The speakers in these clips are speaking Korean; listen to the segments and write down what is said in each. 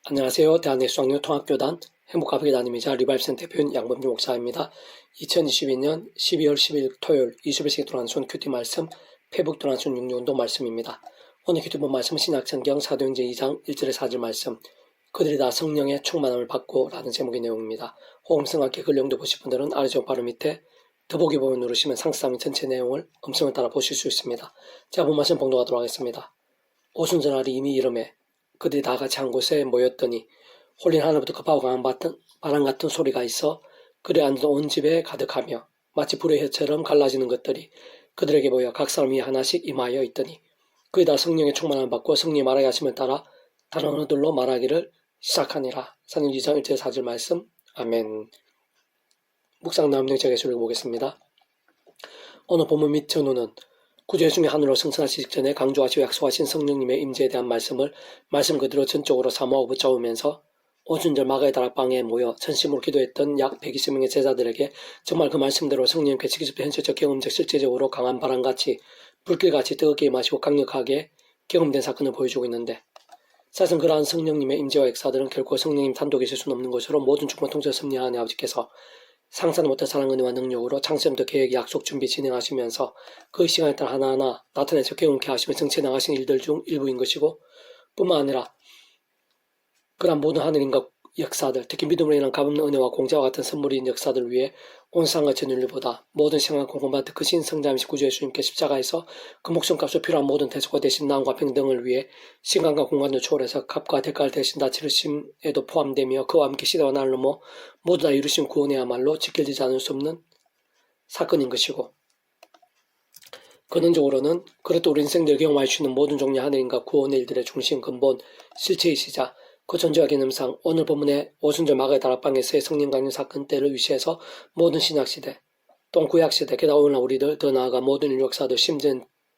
안녕하세요. 대한예수학교 통합교단 행복가족의 담임이자 리바이브센터 대표인 양범주 목사입니다. 2022년 12월 10일 토요일 21세기 도란순 큐티 말씀 페북 도란순 665 말씀입니다. 오늘 큐티본 말씀은 신약성경 사도행전 2장 1절에 4절 말씀 그들이 다 성령의 충만함을 받고 라는 제목의 내용입니다. 호응성과 함께 글 내용도 보실 분들은 아래쪽 바로 밑에 더보기 부분 누르시면 상세한 전체 내용을 음성을 따라 보실 수 있습니다. 제가 본 말씀 봉독하도록 하겠습니다. 오순절날이 이미 이름에 그들이 다 같이 한 곳에 모였더니 홀린 하늘부터 급하고 강한 바람 같은 소리가 있어 그들이 앉은 온 집에 가득하며 마치 불의 혀처럼 갈라지는 것들이 그들에게 보여 각 사람이 하나씩 임하여 있더니 그들이 다 성령의 충만함을 받고 성령이 말하게 하심을 따라 다른 언어들로 말하기를 시작하니라. 사도행전 2장 1절 4절 말씀. 아멘. 묵상 나옵니다. 제가 읽어보겠습니다. 오늘 본문 및 전후는 구주 예수님이 하늘로 승천하시기 직전에 강조하시고 약속하신 성령님의 임재에 대한 말씀 그대로 전적으로 사모하고 붙잡으면서 오순절 마가의 다락방에 모여 전심으로 기도했던 약 120명의 제자들에게 정말 그 말씀대로 성령님께 직접 현실적 경험적 실제적으로 강한 바람같이 불길같이 뜨겁게 임하시고 강력하게 경험된 사건을 보여주고 있는데 사실 그러한 성령님의 임재와 역사들은 결코 성령님 단독에 있을 수는 없는 것으로 모든 충만 통치를 섭리하는 아버지께서 상상도 못한 사랑 은혜와 능력으로 창세부터 계획, 약속, 준비 진행하시면서 그 시간에 따라 하나하나 나타내서 경험케 하시며 정치해 나가신 일들 중 일부인 것이고 뿐만 아니라 그러한 모든 하늘인과 역사들, 특히 믿음으로 인한 값없는 은혜와 공자와 같은 선물인 역사들을 위해 온 세상과 전율보다 모든 생활 공공받은 크신 성자이신 구주 예수님께 십자가에서 그 목숨값으로 필요한 모든 대속과 대신 나음과 평등을 위해 시간과 공간을 초월해서 값과 대가를 대신 다 치르심에도 포함되며 그와 함께 시대와 날을 넘어 모두 다 이루신 구원이야말로 지켜지지 않을 수 없는 사건인 것이고 근원적으로는 그렇듯 우리 인생들 경험할 수 있는 모든 종류의 하늘인과 구원의 일들의 중심 근본 실체이시자 그 존재와 개념상 오늘 본문의 오순절 마가의 다락방에서의 성령 강림 사건 때를 위시해서 모든 신약시대, 또는 구약시대, 게다가 오늘날 우리들 더 나아가 모든 인류 역사들 심지어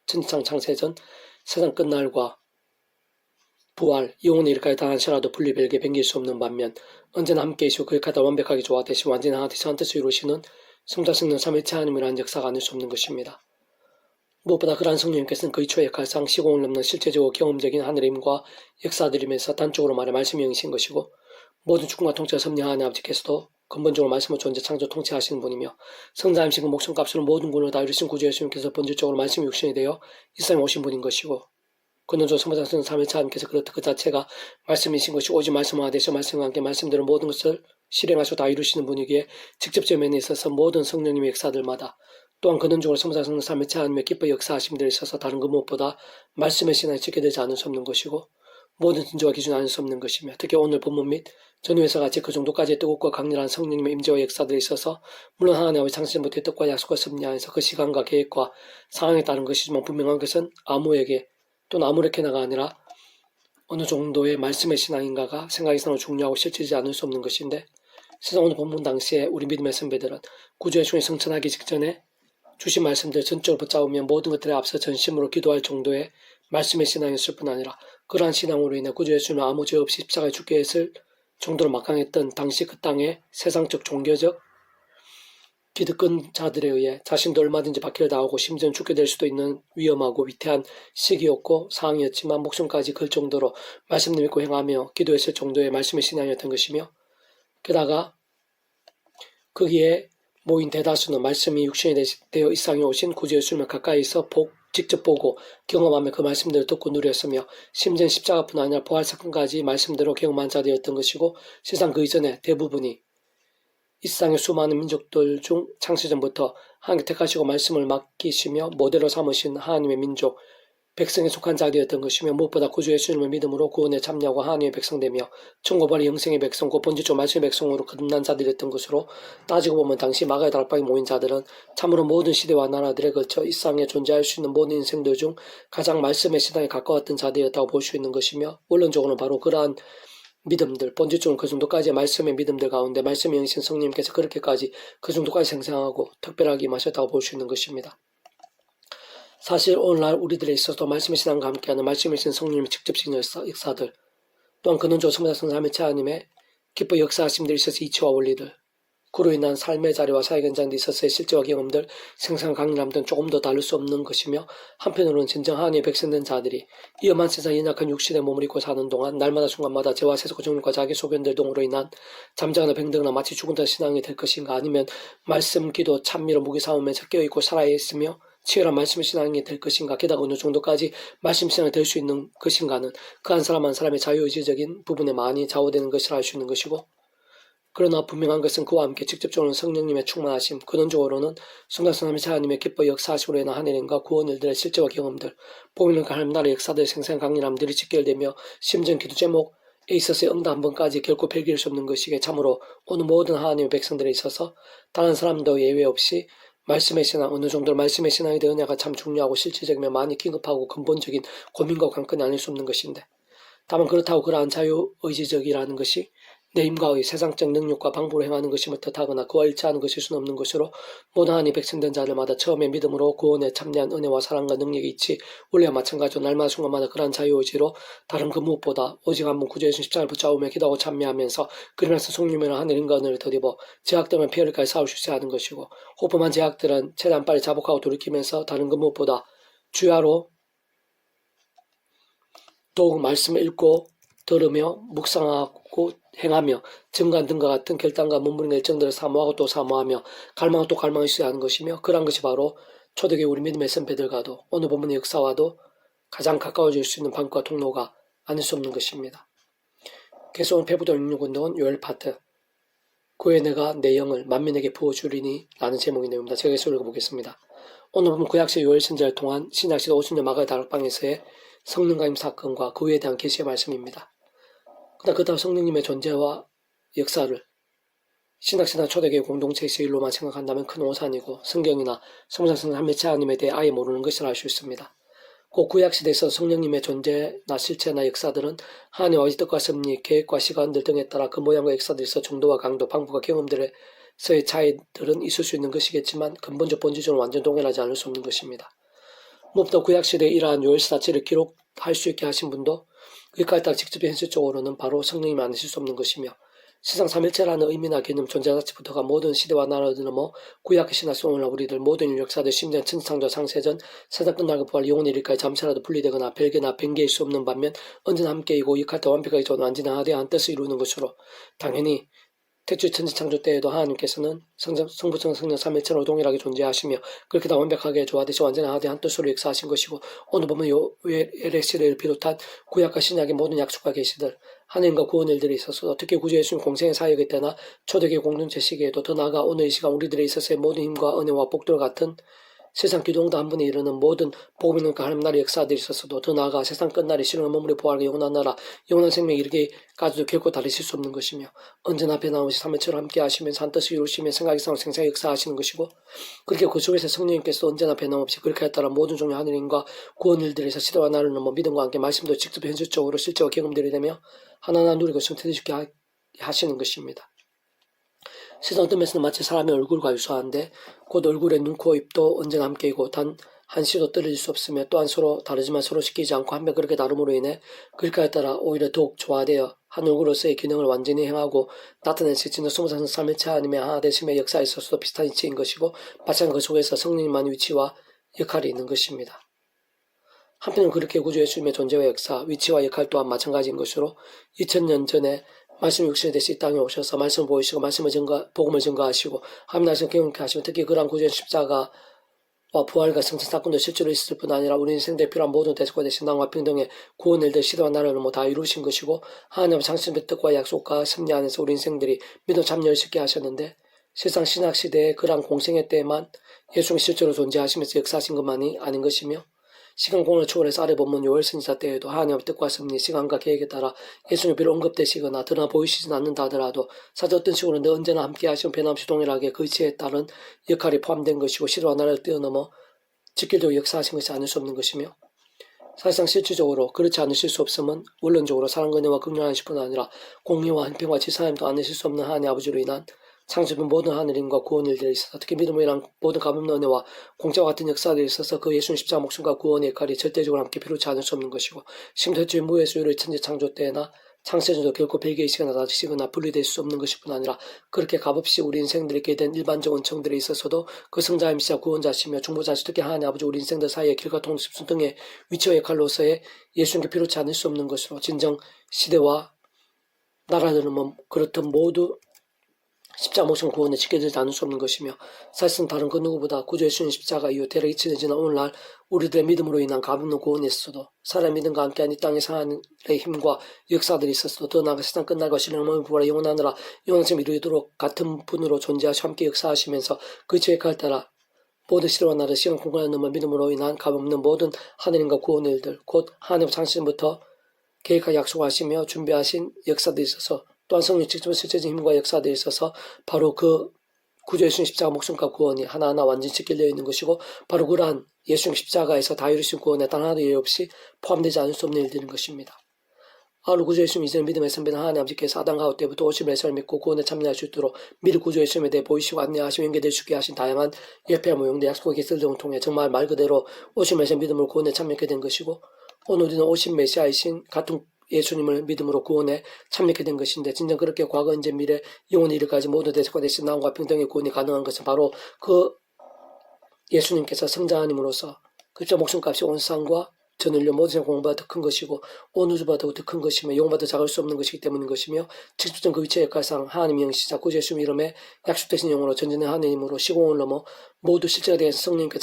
천지창 창세전 세상 끝날과 부활, 영혼의 일까지 당한시라도 분리별게 변길 수 없는 반면 언제나 함께이시고 그 역할을 완벽하게 조화되시고 완전히 하나 되시 한 뜻을 이루시는 성자 성령 삼위일체 하나님이라는 역사가 아닐 수 없는 것입니다. 무엇보다 그러한 성령님께서는 그의 초의 역할상 시공을 넘는 실제적으로 경험적인 하늘의 힘과 역사들이면서 단적으로 말해 말씀이 영이신 것이고 모든 주권과 통치가 섭리하는 아버지께서도 근본적으로 말씀을 존재 창조 통치하시는 분이며 성자임신 그 목숨값으로 모든 군을 다 이루신 구주 예수님께서 본질적으로 말씀이 육신이 되어 이 세상에 오신 분인 것이고 근원적으로 성자 성령 삼위일체 하나님께서 그렇듯 그 자체가 말씀이신 것이 오직 말씀화 되셔 말씀과 함께 말씀대로 모든 것을 실행하시고 다 이루시는 분이기에 직접적 면에 있어서 모든 성령님의 역사들마다 또한 근원적으로 성자 성령 삼위일체 하나님의 기뻐 역사하심들에 있어서 다른 그 무엇보다 말씀의 신앙이 지켜되지 않을 수 없는 것이고 모든 진조와 기준이 아닐 수 없는 것이며 특히 오늘 본문 및 전후에서 같이 그 정도까지 뜨겁고 강렬한 성령님의 임재와 역사들에 있어서 물론 하나님의 창세전부터의 뜻과 약속과 섭리하에서 그 시간과 계획과 상황에 따른 것이지만 분명한 것은 아무에게 또는 아무렇게나가 아니라 어느 정도의 말씀의 신앙인가가 생각이 상으로 중요하고 실체지 않을 수 없는 것인데 세상 오늘 본문 당시에 우리 믿음의 선배들은 구주 예수님이 성천하기 직전에 주신 말씀들 전적으로 붙잡으며 모든 것들에 앞서 전심으로 기도할 정도의 말씀의 신앙이었을 뿐 아니라 그러한 신앙으로 인해 구주 예수님은 아무 죄 없이 십자가에 죽게 했을 정도로 막강했던 당시 그 땅의 세상적 종교적 기득권 자들에 의해 자신도 얼마든지 박해를 당하고 심지어 죽게 될 수도 있는 위험하고 위태한 시기였고 상황이었지만 목숨까지 걸 정도로 말씀을 믿고 행하며 기도했을 정도의 말씀의 신앙이었던 것이며 게다가 거기에 모인 대다수는 말씀이 육신이 되어 이 세상에 오신 구주 예수님을 가까이서 직접 보고 경험하며 그 말씀대로 듣고 누렸으며 심지어 십자가뿐 아니라 부활 사건까지 말씀대로 경험한 자들이었던 것이고 세상 그 이전에 대부분이 이 세상의 수많은 민족들 중 창세전부터 하나님께 택하시고 말씀을 맡기시며 모델로 삼으신 하나님의 민족 백성에 속한 자들이었던 것이며 무엇보다 구주 예수님을 믿음으로 구원에 참여하고 하나님의 백성되며 천국발의 영생의 백성 곧 본질적 말씀의 백성으로 거듭난 자들이었던 것으로 따지고 보면 당시 마가의 다락방에 모인 자들은 참으로 모든 시대와 나라들에 걸쳐 이 세상에 존재할 수 있는 모든 인생들 중 가장 말씀의 신앙에 가까웠던 자들이었다고 볼 수 있는 것이며 원론적으로는 바로 그러한 믿음들, 본질적으로 그 정도까지의 말씀의 믿음들 가운데 말씀의 영신 성령님께서 그렇게까지 그 정도까지 생생하고 특별하게 임하셨다고 볼 수 있는 것입니다. 사실 오늘날 우리들에 있어서도 말씀의 신앙과 함께하는 말씀의 신 성령님의 직접적인 역사들 또한 근원적으로 성자 성삼위일체 하나님의 기뻐 역사하심들에 있어서 이치와 원리들 그로 인한 삶의 자리와 사회 현장 데 있어서의 실제와 경험들, 생산 강렬함 등 조금 더 다를 수 없는 것이며, 한편으로는 진정 하나님의 백성된 자들이 이 험한 세상 연약한 육신의 몸을 입고 사는 동안 날마다 순간마다 죄와 세속과 정욕과 자기 소견들 등으로 인한 잠자거나 병들거나 마치 죽은 듯한 신앙이 될 것인가, 아니면 말씀, 기도, 찬미로 무기 삼으면서 깨어있고 살아있으며 치열한 말씀 신앙이 될 것인가, 게다가 어느 정도까지 말씀 신앙이 될 수 있는 것인가는 그 한 사람 한 사람의 자유의지적인 부분에 많이 좌우되는 것이라 할 수 있는 것이고, 그러나 분명한 것은 그와 함께 직접적으로는 성령님의 충만하심, 근원적으로는 성삼위 하나님의 기뻐 역사하심으로 인한 하늘인과 구원 일들의 실제와 경험들, 복음을 가는 나라의 역사들 생생 강렬함들이 직결되며 심정 기도 제목에 있어서의 응답 한 번까지 결코 폐기할 수 없는 것이기에 참으로 오늘 모든 하나님의 백성들에 있어서 다른 사람도 예외 없이 말씀의 신앙, 어느 정도 말씀의 신앙에 대한 은혜가 참 중요하고 실질적이며 많이 긴급하고 근본적인 고민과 관건이 아닐 수 없는 것인데, 다만 그렇다고 그러한 자유의지적이라는 것이 내 힘과의 세상적 능력과 방법으로 행하는 것임을 뜻하거나 그와 일치하는 것일 수는 없는 것으로, 모든 하나님 백성된 자들마다 처음에 믿음으로 구원에 참여한 은혜와 사랑과 능력이 있지 원래와 마찬가지로 날마다 순간마다 그러한 자유의지로 다른 그 무엇보다 오직 한번 구주 예수 십자가를 붙잡으며 기도하고 참여하면서 그러면서 성령이나 하늘의 은혜를 덧입어 제약들만 피해를까지 싸울 수 있어야 하는 것이고, 호범한 제약들은 최대한 빨리 자복하고 돌이키면서 다른 그 무엇보다 주야로 더욱 말씀을 읽고 들으며 묵상하고 행하며 증거한 등과 같은 결단과 몸부림과 일정들을 사모하고 또 사모하며 갈망하고 또 갈망할 수 있어야 하는 것이며, 그러한 것이 바로 초대교회 우리 믿음의 선배들과도 오늘 본문의 역사와도 가장 가까워질 수 있는 방과 통로가 아닐 수 없는 것입니다. 그래서 오늘 페브도 66운동은 요엘 파트, 그에 내가 내 영을 만민에게 부어주리니 라는 제목의 내용입니다. 제가 계속 읽어보겠습니다. 오늘 보면 구약시 요엘 선지자를 통한 신약시 오순절 마가의 다락방에서의 성령 강림 사건과 그 위에 대한 계시의 말씀입니다. 그다음 성령님의 존재와 역사를 신학시나 초대교회 공동체의 일로만 생각한다면 큰 오산이고, 성경이나 성삼위 한미체 하나님에 대해 아예 모르는 것을 알 수 있습니다. 그 구약시대에서 성령님의 존재나 실체나 역사들은 하나님의 아버지 뜻과 섭리, 계획과 시간들 등에 따라 그 모양과 역사들에서 정도와 강도, 방법과 경험들에서의 차이들은 있을 수 있는 것이겠지만 근본적 본질적으로 완전 동일하지 않을 수 없는 것입니다. 무엇보다 구약시대에 이러한 요엘서 자체를 기록할 수 있게 하신 분도 그까지 따라 직접 현실적으로는 바로 성령님이 아니실 수 없는 것이며, 세상 삼일체라는 의미나 개념 존재 자체부터가 모든 시대와 나라를 넘어 구약의 신학성 오늘날 우리들 모든 인류 역사들 심지어 천지창조 창세전 세상 끝나고 부활 영혼의 일까지 잠시라도 분리되거나 별개나 변개일 수 없는 반면 언제나 함께이고 역할 때 완벽하게 좋은 완전한 하대한 뜻을 이루는 것으로, 당연히 태초의 천지창조 때에도 하나님께서는 성부성 성령 삼일체로 동일하게 존재하시며 그렇게 다 완벽하게 조화되시 완전한 하대한 뜻으로 역사하신 것이고, 오늘 보면 요엘의 시대를 비롯한 구약과 신약의 모든 약속과 계시들, 하나님과 구원 일들에 있어서 특히 구주 예수님 공생의 사역의 때나 초대교회 공동체 시기에도 더 나아가 오늘 이 시간 우리들에 있어서의 모든 힘과 은혜와 복들 같은 세상 기도응답 한 번에 이르는 모든 복음 있는 하나님 나라의 역사들이 있어서도 더 나아가 세상 끝날에 실현의 머무리 부활과 영원한 나라, 영원한 생명에 이르기까지도 결코 다르실 수 없는 것이며, 언제나 변함없이 삼위체로 함께 하시면서 한 뜻을 이루시며 생각이 상호 생사에 역사하시는 것이고, 그렇게 그 속에서 성령님께서 언제나 변함없이 그렇게 따라 모든 종류 하늘인과 구원 일들에서 시대와 나를 넘어 믿음과 함께 말씀도 직접 현실적으로 실제와 경험들이 되며 하나하나 누리고 성태되시게 하시는 것입니다. 세상 어떤 면에서는 마치 사람의 얼굴과 유사한데, 곧 얼굴의 눈, 코, 입도 언제나 함께이고 단 한시도 떨어질 수 없으며, 또한 서로 다르지만 서로 시키지 않고 한편 그렇게 다름으로 인해 그럴까에 따라 오히려 더욱 조화되어 한 얼굴로서의 기능을 완전히 행하고 나타낼 수 있는 스무산 삼일체 하나님의 하나되심의 역사에 있어서도 비슷한 이치인 것이고, 마찬가지 그 속에서 성령님만의 위치와 역할이 있는 것입니다. 한편은 그렇게 구주 예수님의 존재와 역사, 위치와 역할 또한 마찬가지인 것으로 2000년 전에 말씀 육신이 되시 이 땅에 오셔서 말씀을 보이시고 말씀을 복음을 증거하시고 하나님 나라를 경험케 하시고, 특히 그러한 구주의 십자가와 부활과 성천 사건도 실제로 있을 뿐 아니라 우리 인생에 필요한 모든 대속과 대신 당과 평등의 구원 일들 시대와 나라를 다 이루신 것이고, 하나님의 장신의 뜻과 약속과 섭리 안에서 우리 인생들이 믿음 참여를 쉽게 하셨는데, 세상 신학 시대의 그러한 공생의 때에만 예수님이 실제로 존재하시면서 역사하신 것만이 아닌 것이며, 시간 공간을 초월해서 아래 본문 요엘 선지자 때에도 하나님의 뜻과 섭리, 시간과 계획에 따라 예수님이 비록 언급되시거나 드러나 보이시진 않는다 하더라도 사실 어떤 식으로는 언제나 함께 하시고 변함없이 동일하게 그 이치에 따른 역할이 포함된 것이고, 시대와 나라를 뛰어넘어 직결되고 역사하신 것이 아닐 수 없는 것이며, 사실상 실질적으로 그렇지 않으실 수 없음은 원론적으로 사랑과 은혜와 긍휼하실 뿐 아니라 공의와 한평과 지사함도 않으실 수 없는 하나님의 아버지로 인한 창조된 모든 하늘인과 구원 일들에 있어서, 특히 믿음으로 인한 모든 가없는 은혜와 공짜와 같은 역사들에 있어서 그 예수님 십자가 목숨과 구원의 역할이 절대적으로 함께 필요치 않을 수 없는 것이고, 심지어 무의 수요를 천지 창조 때나 창세전도 결코 별개의 시간에 다르시거나 분리될 수 없는 것일 뿐 아니라 그렇게 값없이 우리 인생들에 있게 된 일반적 은총들에 있어서도 그 성자임이시자 구원자시며 중보자시 특히 하나님 아버지 우리 인생들 사이의 길과 통로 십순 등의 위치와 역할로서의 예수님께 필요치 않을 수 없는 것으로 진정 시대와 나라들은 그렇듯 모두 십자가 목숨 구원에 지켜지지 않을 수 없는 것이며 사실은 다른 그 누구보다 구주 예수님 십자가 이후 대략 2000년 지난 오늘날 우리들의 믿음으로 인한 값없는 구원에 있어도 사람의 믿음과 함께한 이 땅의 상한의 힘과 역사들이 있었어도 더 나아가 세상 끝날 것이 영원히 부활하 영원하느라 영원성 이루도록 같은 분으로 존재하시고 함께 역사하시면서 그 계획을 따라 모든 시대와 나라 시간 공간을 넘어 믿음으로 인한 값없는 모든 하느님과 구원의 일들 곧 하나님 창세전부터 계획하고 약속하시며 준비하신 역사들이 있어서 또한 성령 직접 실제적인 힘과 역사들에 있어서 바로 그 구주 예수님 십자가 목숨과 구원이 하나하나 완전히 지켜져 있는 것이고 바로 그러한 예수님 십자가에서 다 이루신 구원에 단 하나도 예외 없이 포함되지 않을 수 없는 일들인 것입니다. 아울러 구주 예수님 이전의 믿음의 선배는 하나님 아버지께서 아담 가우 때부터 오실 메시아를 믿고 구원에 참여할 수 있도록 미리 구주 예수님에 대해 보이시고 안내하시고 연계될 수 있게 하신 다양한 예표와 모형들 약속의 기술 등을 통해 정말 말 그대로 오실 메시아 믿음으로 구원에 참여하게 된 것이고 오늘 우리는 오신 메시아이신 같은 예수님을 믿음으로 구원에 참여하게 된 것인데 진정 그렇게 과거, 현재, 미래, 영원의 이르까지 모두 대속과 대신 나옴과 평등의 구원이 가능한 것은 바로 그 예수님께서 성자 하나님으로서 그저 목숨값이 온 세상과 전 인류 모든 세상 공보다 더 큰 것이고 온 우주보다 더 큰 것이며 영보다 작을 수 없는 것이기 때문인 것이며 직접적 그 위치의 역할상 하나님의 영시자 구주 예수님 이름에 약속되신 영으로 전전의 하나님으로 시공을 넘어 모두 실제가 되어 성령님께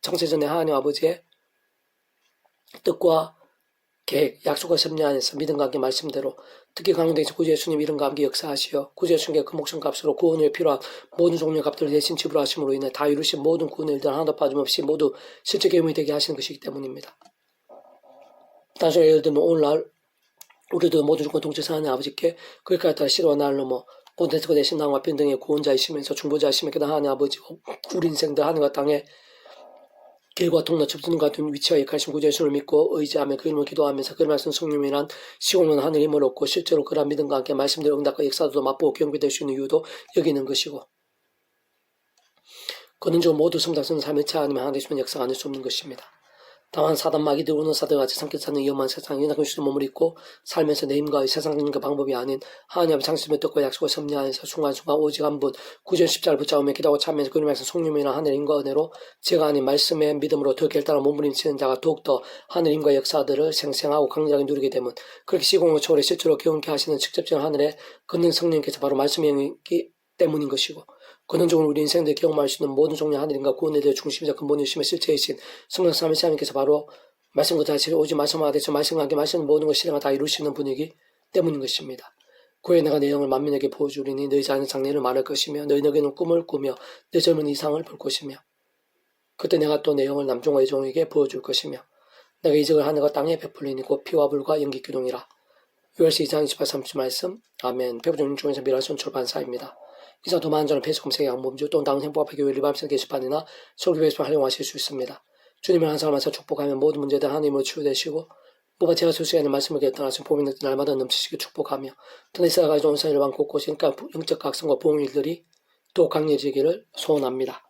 창세전의 하나님 아버지의 뜻과 계획, 약속과 섭리 안에서 믿음과 함께 말씀대로 특히 강대에서 구주 예수님 이름과 함께 역사하시어 구주 예수님께 그 목숨값으로 구원 위에 필요한 모든 종류의 값들을 대신 지불하심으로 인해 다 이루신 모든 구원의 일들 하나도 빠짐없이 모두 실제 경험이 되게 하시는 것이기 때문입니다. 단순히 예를 들면 오늘날 우리도 모든 주권 통치사 하나님 아버지께 그렇게 따라 시로와 나를 넘어 모든 대속과 대신 나와 평등의 구원자이시면서 중보자이시며 게다가 하나님 아버지 우리 인생들 하늘과 땅에 길과 통로 접수는 같은 위치와 역하신 구주 예수를 믿고 의지하며 그 이름을 기도하면서 그 말씀 성령이란 시공은 하늘 힘을 얻고 실제로 그런 믿음과 함께 말씀대로 응답과 역사도 맛보고 경배될 수 있는 이유도 여기 있는 것이고 그는 좀 모두 성장스러운 삶의 차 아니면 하나님 있으면 역사가 아닐 수 없는 것입니다. 다만 사단 마귀들 오는 사들같이 삼켜 사는 위험한 세상 연약한 수의 몸을 입고 살면서 내 힘과 세상적인 방법이 아닌 하나님의 창심의 뜻과 약속과 섭리 안에서 순간순간 오직 한 분 구전 십자를 붙잡으며 기도하고 참면서 그 말씀 성령이나 하늘의 힘과 은혜로 제가 아닌 말씀의 믿음으로 더 결단한 몸부림치는 자가 더욱더 하늘 힘과 역사들을 생생하고 강력하게 누리게 되면 그렇게 시공을 초월해 실제로 경험케 하시는 직접적인 하늘의 걷는 성령께서 바로 말씀의 영이기 때문인 것이고 근원적으로 우리 인생들이 경험할 수 있는 모든 종류의 하늘인가 구원에 대해 중심이자 근본이심의 실체이신 성령 삼위일체 하나님께서 바로 말씀과 다시 오직 말씀과 대체 말씀과 함께 말씀은 모든 것을 실행하 다 이루시는 분이기 때문인 것입니다. 그의 내가 내 영을 만민에게 보여주리니 너희 자녀 장래를 말할 것이며 너희에게는 꿈을 꾸며 내 젊은 이상을 볼 것이며 그때 내가 또 내 영을 남종과 여종에게 보여줄 것이며 내가 이적을 하늘과 땅에 베풀리니 곧 피와 불과 연기 기둥이라. 요엘서 2장 28, 30 말씀. 아멘. 배부종 중에서 미라손 출판사입니다. 이상 더 많은 저는 페이스 검색에 양범주 또는 다른 행복합의 교회 리바입선 게시판이나 설교 페이스를 활용하실 수 있습니다. 주님을 한 사람한테 축복하며 모든 문제들 하나님으로 치유되시고 뭐가 제가 소수하는 말씀을 깨달아서 봄이 날마다 넘치시게 축복하며 또는 이스라엘 좋은 사회를 많고 곳곳이니까 영적 각성과 부흥 일들이 또 강해지기를 소원합니다.